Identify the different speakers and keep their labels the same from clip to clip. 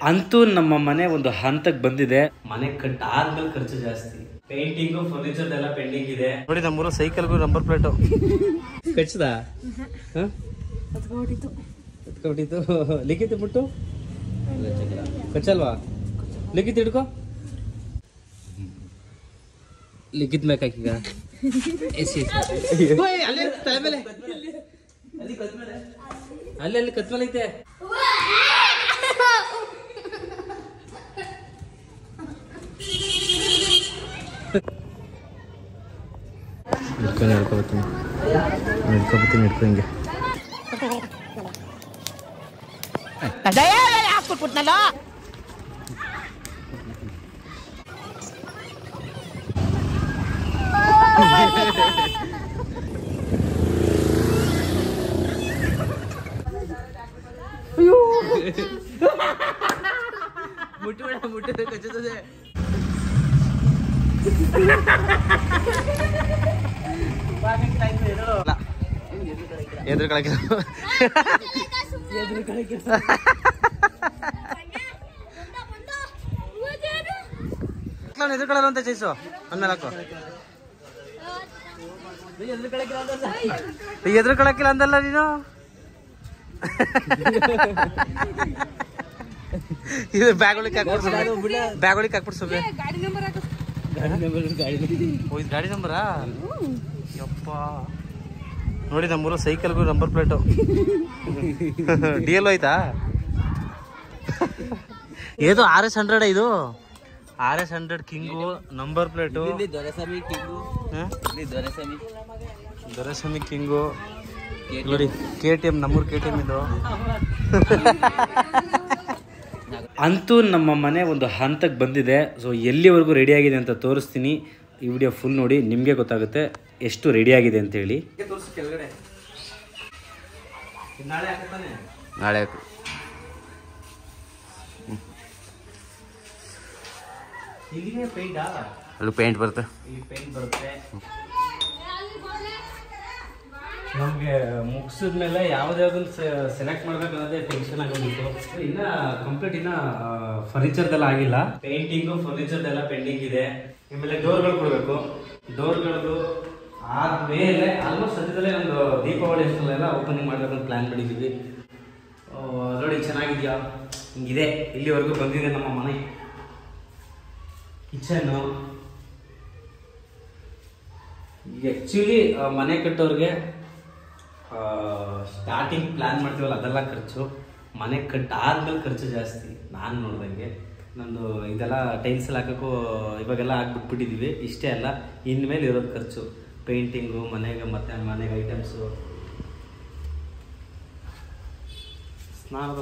Speaker 1: ಅಂತೂ ನಮ್ಮ ಮನೆ ಒಂದು ಹಂತಕ್ಕೆ ಬಂದಿದೆ. ಮನೆ ಕಟ್ಟಾದ್ಮೇಲೆ ಖರ್ಚು ಜಾಸ್ತಿ. ಪೇಂಟಿಂಗು ಫರ್ನಿಚರ್ ಎಲ್ಲ ಪೆಂಡಿಂಗ್ ಇದೆ. ನೋಡಿ ನಮ್ಮೂರ ಸೈಕಲ್ಗೂ ನಂಬರ್ ಪ್ಲೇಟು ಕಚ್ಚದ ಲಿಖಿತ ಬಿಟ್ಟು ಕಚ್ಚಲ್ವಾ? ಲಿಖಿತ ಹಿಡ್ಕೋ. ಲಿಖಿತ್ ಮೇಕಾಕೀಗ ಅಲ್ಲಿ ಕತ್ಮೇಲೆ ಐತೆ. ಹಿಡ್ಕೊಬತ್ತೀನಿ ಹಿಂಗೆ ಮುಟ್ಟಿ ಕಚ್ಚುತ್ತದೆ. ಎದುರು ಕಳಕ ಎದುರು ಕಳಲ್ಲ ಅಂತ ಚೈಸು ಅಂದ್ಮೇಲೆ ಹಾಕು. ಎದುರು ಕಳಕಿಲ್ಲ ಅಂದಲ್ಲ ನೀನು. ಇದು ಬ್ಯಾಗ್ ಒಳಗೆ ಹಾಕ್ಬಿಡ್ಸು. ಗಾಡಿ ನಂಬರಾ? ಯಪ್ಪ ನೋಡಿ ನಮ್ಮೂರ ಸೈಕಲ್ಗೂ ನಂಬರ್ ಪ್ಲೇಟು DL ಆಯ್ತಾ? ಏದು RS100 ಇದು RS100 king number plate. Doreswamy king ನೋಡಿ. KTM ನಮ್ಮೂರ KTM ಇದು. ಅಂತೂ ನಮ್ಮ ಮನೆ ಒಂದು ಹಂತಕ್ಕೆ ಬಂದಿದೆ. ಸೊ ಎಲ್ಲಿವರೆಗೂ ರೆಡಿ ಆಗಿದೆ ಅಂತ ತೋರಿಸ್ತೀನಿ. ಈ ವಿಡಿಯೋ ಫುಲ್ ನೋಡಿ, ನಿಮಗೆ ಗೊತ್ತಾಗುತ್ತೆ ಎಷ್ಟು ರೆಡಿ ಆಗಿದೆ ಅಂತೇಳಿ. ನಾಳೆ ಅಲ್ಲಿ ಪೇಂಟ್ ಬರುತ್ತೆ. ನಮಗೆ ಮುಗಿಸಿದ್ಮೇಲೆ ಯಾವುದ್ಯಾವ್ದನ್ನು ಸೆಲೆಕ್ಟ್ ಮಾಡ್ಬೇಕು ಅನ್ನೋದೇ ಟೆನ್ಷನ್ ಆಗೋಗಿತ್ತು. ಇನ್ನ ಕಂಪ್ಲೀಟ್ ಇನ್ನ ಫರ್ನಿಚರ್ದೆಲ್ಲ ಆಗಿಲ್ಲ. ಪೇಂಟಿಂಗು ಫರ್ನಿಚರ್ದೆಲ್ಲ ಪೆಂಡಿಂಗ್ ಇದೆ. ಆಮೇಲೆ ಡೋರ್ಗಳು ಕೊಡಬೇಕು. ಡೋರ್ಗಳದ್ದು ಆದ್ಮೇಲೆ ಆಲ್ಮೋಸ್ಟ್ ಸದ್ಯದಲ್ಲೇ ಒಂದು ದೀಪಾವಳಿ ಅಷ್ಟರಲ್ಲೆಲ್ಲ ಓಪನಿಂಗ್ ಮಾಡ್ಬೇಕಂತ ಪ್ಲಾನ್ ಮಾಡಿದ್ದೀವಿ. ನೋಡಿ ಚೆನ್ನಾಗಿದ್ಯಾ? ಹಿಂಗಿದೆ. ಇಲ್ಲಿವರೆಗೂ ಬಂದಿದೆ ನಮ್ಮ ಮನೆ. ಕಿಚನ್ನು ಆ್ಯಕ್ಚುಲಿ ಮನೆ ಕಟ್ಟೋರಿಗೆ ಸ್ಟಾರ್ಟಿಂಗ್ ಪ್ಲ್ಯಾನ್ ಮಾಡ್ತೀವಲ್ಲ ಅದೆಲ್ಲ ಖರ್ಚು. ಮನೆ ಕಟ್ಟಾದ್ಮೇಲೆ ಖರ್ಚು ಜಾಸ್ತಿ. ನಾನು ನೋಡ್ದಂಗೆ ನಂದು ಇದೆಲ್ಲ ಟೈಲ್ಸ್ ಎಲ್ಲ ಹಾಕೋಕ್ಕೂ ಇವಾಗೆಲ್ಲ ಹಾಕ್ಬಿಟ್ಬಿಟ್ಟಿದ್ದೀವಿ. ಇಷ್ಟೇ ಅಲ್ಲ, ಇನ್ಮೇಲೆ ಇರೋದು ಖರ್ಚು. ಪೇಂಟಿಂಗು ಮನೆಗೆ, ಮತ್ತು ಮನೆಗೆ ಐಟಮ್ಸು, ಸ್ನಾನದ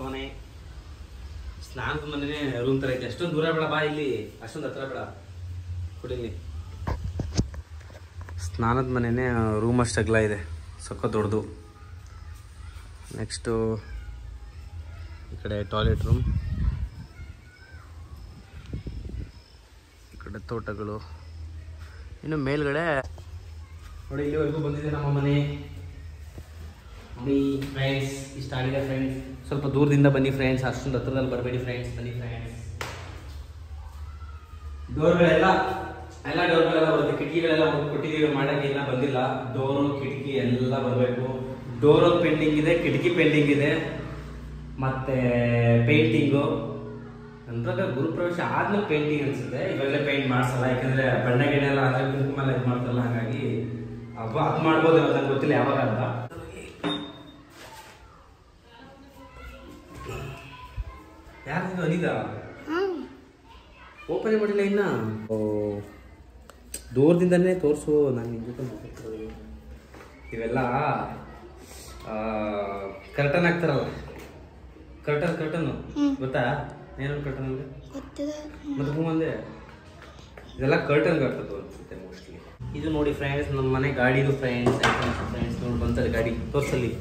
Speaker 1: ಮನೆನೇ ರೂಮ್ ಥರ ಐತೆ. ಅಷ್ಟೊಂದು ದೂರ ಬೇಡ ಬಾ, ಇಲ್ಲಿ ಅಷ್ಟೊಂದು ಹತ್ರ ಬೇಡ. ಕೊಡಿಲಿ ಸ್ನಾನದ ಮನೆಯೇ ರೂಮ್ ಅಷ್ಟಗಲ ಇದೆ, ಸಕ್ಕ ದೊಡ್ಡದು. ನೆಕ್ಸ್ಟು ಈ ಕಡೆ ಟಾಯ್ಲೆಟ್ ರೂಮ್, ಈ ಕಡೆ ತೋಟಗಳು. ಇನ್ನು ಮೇಲ್ಗಡೆ ನೋಡಿ ಇಲ್ಲಿವರೆಗೂ ಬಂದಿದೆ ನಮ್ಮ ಮನೆ. ನೋಡಿ ಫ್ರೆಂಡ್ಸ್, ಇಷ್ಟ ಆಗಿದೆ ಫ್ರೆಂಡ್ಸ್. ಸ್ವಲ್ಪ ದೂರದಿಂದ ಬನ್ನಿ ಫ್ರೆಂಡ್ಸ್, ಅಷ್ಟೊಂದು ಹತ್ರದಲ್ಲಿ ಬರಬೇಡಿ ಫ್ರೆಂಡ್ಸ್, ಬನ್ನಿ ಫ್ರೆಂಡ್ಸ್. ಡೋರ್ಗಳೆಲ್ಲ ಡೋರ್ಗಳೆಲ್ಲ ಬರುತ್ತೆ. ಕಿಟಕಿಗಳೆಲ್ಲ ಕೊಟ್ಟಿದ್ದೀವಿ, ಮಾಡೋಕ್ಕೆ ಇನ್ನೂ ಬಂದಿಲ್ಲ. ಡೋರು ಕಿಟಕಿ ಎಲ್ಲ ಬರಬೇಕು. ಡೋರು ಪೆಂಡಿಂಗ್ ಇದೆ, ಕಿಟಕಿ ಪೆಂಡಿಂಗ್ ಇದೆ, ಮತ್ತು ಪೇಂಟಿಂಗು. ನಂತರ ಗುರುಪ್ರವೇಶ ಆದ್ಮೇಲೆ ಪೇಂಟಿಂಗ್ ಅನಿಸುತ್ತೆ. ಇವಾಗಲೇ ಪೇಂಟ್ ಮಾಡಿಸಲ್ಲ, ಯಾಕಂದರೆ ಬಣ್ಣ ಗಿಡ ಎಲ್ಲ ಆದರೆ ಕುಂಕುಮ ಇದು ಮಾಡ್ತಾರಲ್ಲ, ಹಾಗಾಗಿ ಅದು ಮಾಡ್ಬೋದು. ನಂಗೆ ಗೊತ್ತಿಲ್ಲ ಯಾವಾಗ ಅಂತ. ಯಾರ್ದು ಅನಿದ ಓಪನ್ ಮಾಡಿಲ್ಲ ಇನ್ನ. ದೂರದಿಂದನೇ ತೋರಿಸು. ನಾನು ನಿಮ್ಮ ಜೊತೆ ಇವೆಲ್ಲ ಕರ್ಟನ್ ಹಾಕ್ತಾರಲ್ಲ, ಕರ್ಟನ್ನು ಗೊತ್ತಾ? ಏನೊಂದು ಕರ್ಟನ್ ಅಂದರೆ ಮತ್ತೆ ಹೂ ಅಂದೆ. ಇದೆಲ್ಲ ಕರ್ಟನ್ ಕಟ್ತದೆ ಅನ್ಸುತ್ತೆ ಮೋಸ್ಟ್ಲಿ. ಇದು ನೋಡಿ ಫ್ರೆಂಡ್ಸ್, ನಮ್ಮ ಮನೆ ಗಾಡಿದು ಫ್ರೆಂಡ್ಸ್. ಫ್ರೆಂಡ್ಸ್ ನೋಡಿ ಬಂತಾರೆ ಗಾಡಿ. ತೋರಿಸಲ್ಲಿ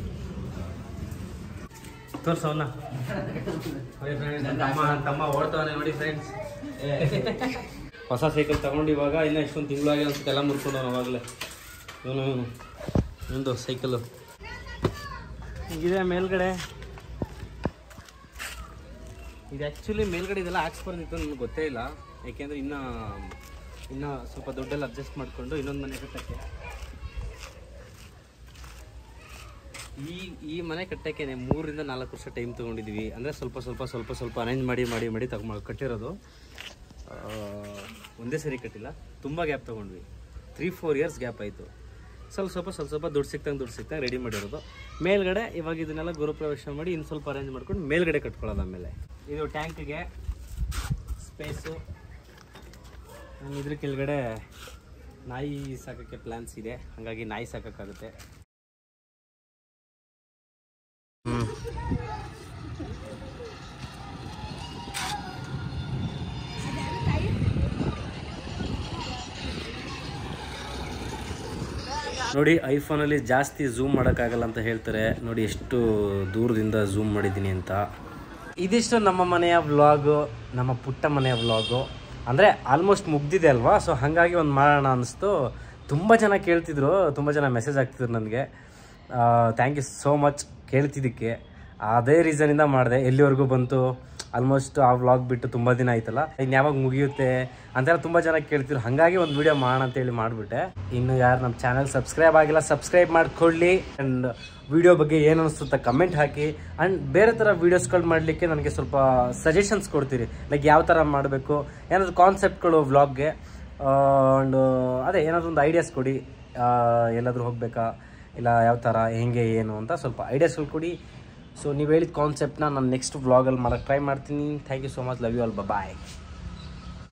Speaker 1: ತೋರ್ಸವನ್ನ. ತಮ್ಮ ಓಡ್ತಾವನೆ ನೋಡಿ ಫ್ರೆಂಡ್ಸ್. ಹೊಸ ಸೈಕಲ್ ತಗೊಂಡು ಇವಾಗ ಇನ್ನೂ ಎಷ್ಟೊಂದು ತಿಂಗಳಾಗಿ ಅನ್ಸುತ್ತೆ. ಎಲ್ಲ ಮುರ್ಕೊಂಡು ಅವಾಗಲೇ ಇವನು ಸೈಕಲ್ಲು ಹೀಗಿದೆ. ಮೇಲ್ಗಡೆ ಇದು ಆ್ಯಕ್ಚುಲಿ ಮೇಲ್ಗಡೆ ಇದೆಲ್ಲ ಹಾಕ್ಸ್ಬಾರ್ದಿತ್ತು, ನನಗೆ ಗೊತ್ತೇ ಇಲ್ಲ. ಯಾಕೆಂದರೆ ಇನ್ನೂ ಸ್ವಲ್ಪ ದುಡ್ಡೆಲ್ಲ ಅಡ್ಜಸ್ಟ್ ಮಾಡಿಕೊಂಡು ಇನ್ನೊಂದು ಮನೆ ಕಟ್ಟೋಕ್ಕೆ, ಈ ಮನೆ ಕಟ್ಟೋಕ್ಕೆ 3 ರಿಂದ 4 ವರ್ಷ ಟೈಮ್ ತೊಗೊಂಡಿದ್ವಿ. ಅಂದರೆ ಸ್ವಲ್ಪ ಅರೇಂಜ್ ಮಾಡಿ ಕಟ್ಟಿರೋದು. ಒಂದೇ ಸರಿ ಕಟ್ಟಿಲ್ಲ, ತುಂಬ ಗ್ಯಾಪ್ ತೊಗೊಂಡ್ವಿ. 3-4 ಇಯರ್ಸ್ ಗ್ಯಾಪ್ ಆಯಿತು. ಸ್ವಲ್ಪ ದುಡ್ಡು ಸಿಕ್ತಂಗೆ ರೆಡಿ ಮಾಡಿರೋದು. ಮೇಲ್ಗಡೆ ಇವಾಗ ಇದನ್ನೆಲ್ಲ ಗುರುಪ್ರವೇಶ ಮಾಡಿ ಇನ್ನು ಸ್ವಲ್ಪ ಅರೇಂಜ್ ಮಾಡ್ಕೊಂಡು ಮೇಲ್ಗಡೆ ಕಟ್ಕೊಳ್ಳೋದು. ಆಮೇಲೆ ಇದು ಟ್ಯಾಂಕ್ಗೆ ಸ್ಪೇಸು. ಇದ್ರ ಕೆಳಗಡೆ ನಾಯಿ ಸಾಕೋಕ್ಕೆ ಪ್ಲ್ಯಾನ್ಸ್ ಇದೆ, ಹಾಗಾಗಿ ನಾಯಿ ಸಾಕೋಕ್ಕಾಗುತ್ತೆ. ನೋಡಿ, ಐಫೋನಲ್ಲಿ ಜಾಸ್ತಿ ಝೂಮ್ ಮಾಡೋಕ್ಕಾಗಲ್ಲ ಅಂತ ಹೇಳ್ತಾರೆ. ನೋಡಿ ಎಷ್ಟು ದೂರದಿಂದ ಝೂಮ್ ಮಾಡಿದ್ದೀನಿ ಅಂತ. ಇದಿಷ್ಟು ನಮ್ಮ ಮನೆಯ ವ್ಲಾಗು, ನಮ್ಮ ಪುಟ್ಟ ಮನೆಯ ವ್ಲಾಗು. ಅಂದರೆ ಆಲ್ಮೋಸ್ಟ್ ಮುಗ್ದಿದೆ ಅಲ್ವಾ, ಸೊ ಹಾಗಾಗಿ ಒಂದು ಮಾಡೋಣ ಅನ್ನಿಸ್ತು. ತುಂಬ ಜನ ಕೇಳ್ತಿದ್ರು, ತುಂಬ ಜನ ಮೆಸೇಜ್ ಆಗ್ತಿದ್ರು ನನಗೆ. ಥ್ಯಾಂಕ್ ಯು ಸೋ ಮಚ್ ಕೇಳ್ತಿದ್ದಕ್ಕೆ. ಅದೇ ರೀಸನಿಂದ ಮಾಡಿದೆ. ಎಲ್ಲಿವರೆಗೂ ಬಂತು, ಆಲ್ಮೋಸ್ಟ್ ಆ ವ್ಲಾಗ್ ಬಿಟ್ಟು ತುಂಬ ದಿನ ಆಯ್ತಲ್ಲ, ಇನ್ನು ಯಾವಾಗ ಮುಗಿಯುತ್ತೆ ಅಂತೆಲ್ಲ ತುಂಬ ಜನ ಕೇಳ್ತಿದ್ರು. ಹಾಗಾಗಿ ಒಂದು ವೀಡಿಯೋ ಮಾಡೋಣ ಅಂತೇಳಿ ಮಾಡಿಬಿಟ್ಟೆ. ಇನ್ನು ಯಾರು ನಮ್ಮ ಚಾನಲ್ ಸಬ್ಸ್ಕ್ರೈಬ್ ಆಗಿಲ್ಲ, ಸಬ್ಸ್ಕ್ರೈಬ್ ಮಾಡಿಕೊಳ್ಳಿ. ಆ್ಯಂಡ್ ವೀಡಿಯೋ ಬಗ್ಗೆ ಏನು ಅನಿಸುತ್ತೆ ಕಮೆಂಟ್ ಹಾಕಿ. ಆ್ಯಂಡ್ ಬೇರೆ ಥರ ವೀಡಿಯೋಸ್ಗಳು ಮಾಡಲಿಕ್ಕೆ ನನಗೆ ಸ್ವಲ್ಪ ಸಜೆಷನ್ಸ್ ಕೊಡ್ತೀರಿ. ಲೈಕ್ ಯಾವ ಥರ ಮಾಡಬೇಕು, ಏನಾದರೂ ಕಾನ್ಸೆಪ್ಟ್ಗಳು ವ್ಲಾಗ್ಗೆ. ಆ್ಯಂಡ್ ಅದೇ ಏನಾದರೂ ಒಂದು ಐಡಿಯಾಸ್ ಕೊಡಿ. ಎಲ್ಲಾದರೂ ಹೋಗಬೇಕಾ, ಇಲ್ಲ ಯಾವ ಥರ ಹೆಂಗೆ ಏನು ಅಂತ ಸ್ವಲ್ಪ ಐಡಿಯಾಸ್ಗಳು ಕೊಡಿ. ಸೊ ನೀವು ಹೇಳಿದ ಕಾನ್ಸೆಪ್ಟನ್ನ ನಾನು ನೆಕ್ಸ್ಟ್ ವ್ಲಾಗಲ್ಲಿ ಮಾಡೋಕ್ಕೆ ಟ್ರೈ ಮಾಡ್ತೀನಿ. Thank you so much. Love you all. Bye.